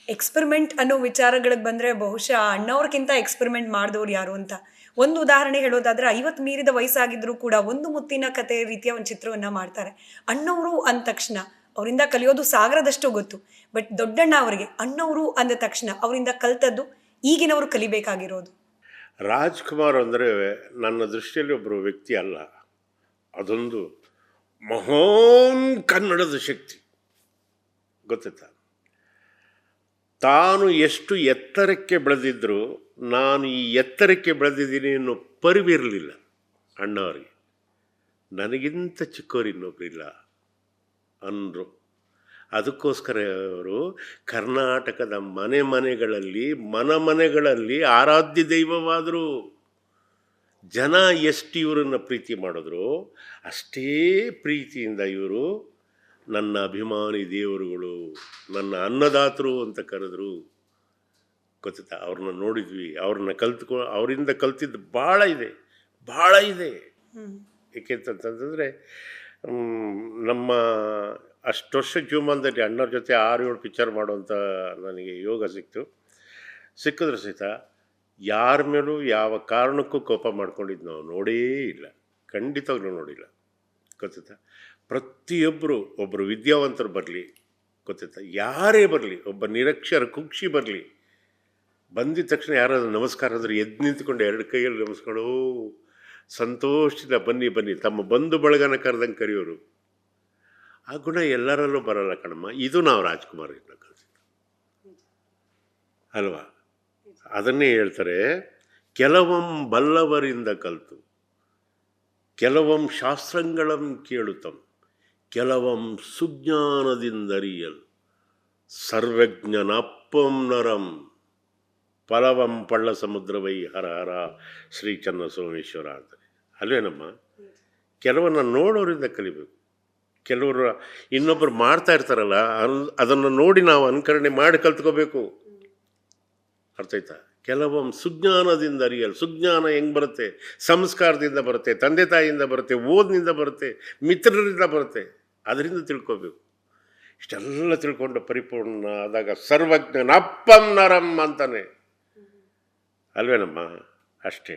Experiment ಅನ್ನೋ ವಿಚಾರಗಳಿಗೆ ಬಂದ್ರೆ ಬಹುಶಃ ಅಣ್ಣವ್ರಕ್ಕಿಂತ ಎಕ್ಸ್ಪೆರಿಮೆಂಟ್ ಮಾಡಿದವ್ರು ಯಾರು ಅಂತ ಒಂದು ಉದಾಹರಣೆ ಹೇಳೋದಾದ್ರೆ 50 ಮೀರಿದ ವಯಸ್ಸಾಗಿದ್ರು ಕೂಡ ಒಂದು ಮುತ್ತಿನ ಕತೆ ರೀತಿಯ ಒಂದು ಚಿತ್ರವನ್ನ ಮಾಡ್ತಾರೆ. ಅಣ್ಣವರು ಅಂದ ತಕ್ಷಣ ಅವರಿಂದ ಕಲಿಯೋದು ಸಾಗರದಷ್ಟು ಗೊತ್ತು. ಬಟ್ ದೊಡ್ಡಣ್ಣ ಅವರಿಗೆ ಅಣ್ಣವರು ಅಂದ ತಕ್ಷಣ ಅವರಿಂದ ಕಲ್ತದ್ದು ಈಗಿನವರು ಕಲಿಬೇಕಾಗಿರೋದು. ರಾಜ್ಕುಮಾರ್ ಅಂದರೆ ನನ್ನ ದೃಷ್ಟಿಯಲ್ಲಿ ಒಬ್ಬರು ವ್ಯಕ್ತಿ ಅಲ್ಲ, ಅದೊಂದು ಮಹಾನ್ ಕನ್ನಡದ ಶಕ್ತಿ. ಗೊತ್ತಾಯ್ತಾ? ತಾನು ಎಷ್ಟು ಎತ್ತರಕ್ಕೆ ಬೆಳೆದಿದ್ದರೂ ನಾನು ಈ ಎತ್ತರಕ್ಕೆ ಬೆಳೆದಿದ್ದೀನಿ ಅನ್ನೋ ಪರಿವಿರಲಿಲ್ಲ ಅಣ್ಣವರಿಗೆ. ನನಗಿಂತ ಚಿಕ್ಕವರು ಇನ್ನೊಬ್ಬರಿಲ್ಲ ಅಂದರು. ಅದಕ್ಕೋಸ್ಕರ ಅವರು ಕರ್ನಾಟಕದ ಮನೆಗಳಲ್ಲಿ ಮನೆಗಳಲ್ಲಿ ಆರಾಧ್ಯ ದೈವವಾದರು. ಜನ ಎಷ್ಟು ಇವರನ್ನು ಪ್ರೀತಿ ಮಾಡಿದ್ರು ಅಷ್ಟೇ ಪ್ರೀತಿಯಿಂದ ಇವರು ನನ್ನ ಅಭಿಮಾನಿ ದೇವರುಗಳು, ನನ್ನ ಅನ್ನದಾತರು ಅಂತ ಕರೆದ್ರು. ಗೊತ್ತಾ? ಅವ್ರನ್ನ ನೋಡಿದ್ವಿ, ಅವ್ರನ್ನ ಅವರಿಂದ ಕಲ್ತಿದ್ದು ಭಾಳ ಇದೆ. ಏಕೆಂತಂತಂದರೆ ನಮ್ಮ ಅಷ್ಟು ವರ್ಷ ಜೀವಮಾನದಲ್ಲಿ ಅಣ್ಣವ್ರ ಜೊತೆ 6-7 ಪಿಕ್ಚರ್ ಮಾಡುವಂಥ ನನಗೆ ಯೋಗ ಸಿಕ್ಕಿದ್ರೆ ಸಹಿತ ಯಾರ ಮೇಲೂ ಯಾವ ಕಾರಣಕ್ಕೂ ಕೋಪ ಮಾಡ್ಕೊಂಡಿದ್ದು ನಾವು ನೋಡೇ ಇಲ್ಲ, ಖಂಡಿತವಾಗ್ಲೂ ನೋಡಿಲ್ಲ. ಗೊತ್ತಾ? ಒಬ್ಬರು ವಿದ್ಯಾವಂತರು ಬರಲಿ, ಗೊತ್ತಾ, ಯಾರೇ ಬರಲಿ, ಒಬ್ಬ ನಿರಕ್ಷರ ಕುಕ್ಷಿ ಬರಲಿ, ಬಂದಿದ ತಕ್ಷಣ ಯಾರಾದ್ರೂ ನಮಸ್ಕಾರ ಅಂದರೆ ಎದ್ದು ನಿಂತ್ಕೊಂಡು 2 ಕೈಯಲ್ಲಿ ನಮಸ್ಕೊಂಡು ಸಂತೋಷದಿಂದ ಬನ್ನಿ ತಮ್ಮ ಬಂಧು ಬಳಗನ ಕರೆದಂಗೆ ಕರೆಯೋರು. ಆ ಗುಣ ಎಲ್ಲರಲ್ಲೂ ಬರಲ್ಲ ಕಣಮ್ಮ. ಇದು ನಾವು ರಾಜ್ಕುಮಾರಿಂದ ಕಲಿಸಿದ್ದು ಅಲ್ವಾ? ಅದನ್ನೇ ಹೇಳ್ತಾರೆ, ಕೆಲವಂ ಬಲ್ಲವರಿಂದ ಕಲಿತು, ಕೆಲವಂ ಶಾಸ್ತ್ರಗಳಂ ಕೇಳುತ್ತಂ, ಕೆಲವಂ ಸುಜ್ಞಾನದಿಂದರಿಯಲ್, ಸರ್ವಜ್ಞನಪ್ಪಂ ನರಂ ಫಲವಂ ಪಳ್ಳ ಸಮುದ್ರವೈ ಹರ ಹರ ಶ್ರೀ ಚನ್ನ ಸೋಮೇಶ್ವರ ಅಂತಾರೆ. ಅಲ್ವೇನಮ್ಮ? ಕೆಲವನ್ನ ನೋಡೋರಿಂದ ಕಲಿಬೇಕು. ಕೆಲವರು ಇನ್ನೊಬ್ಬರು ಮಾಡ್ತಾ ಇರ್ತಾರಲ್ಲ, ಅದನ್ನು ನೋಡಿ ನಾವು ಅನುಕರಣೆ ಮಾಡಿ ಕಲ್ತ್ಕೋಬೇಕು. ಅರ್ಥ ಆಯ್ತಾ? ಕೆಲವೊಮ್ಮೆ ಸುಜ್ಞಾನದಿಂದ ಅರಿಯಲು. ಸುಜ್ಞಾನ ಹೆಂಗೆ ಬರುತ್ತೆ? ಸಂಸ್ಕಾರದಿಂದ ಬರುತ್ತೆ, ತಂದೆ ತಾಯಿಯಿಂದ ಬರುತ್ತೆ, ಓದಿನಿಂದ ಬರುತ್ತೆ, ಮಿತ್ರರಿಂದ ಬರುತ್ತೆ. ಅದರಿಂದ ತಿಳ್ಕೋಬೇಕು. ಇಷ್ಟೆಲ್ಲ ತಿಳ್ಕೊಂಡು ಪರಿಪೂರ್ಣ ಆದಾಗ ಸರ್ವಜ್ಞನಪ್ಪಂ ನರಂ ಅಂತಾನೆ. ಅಲ್ವೇನಮ್ಮ? ಅಷ್ಟೇ.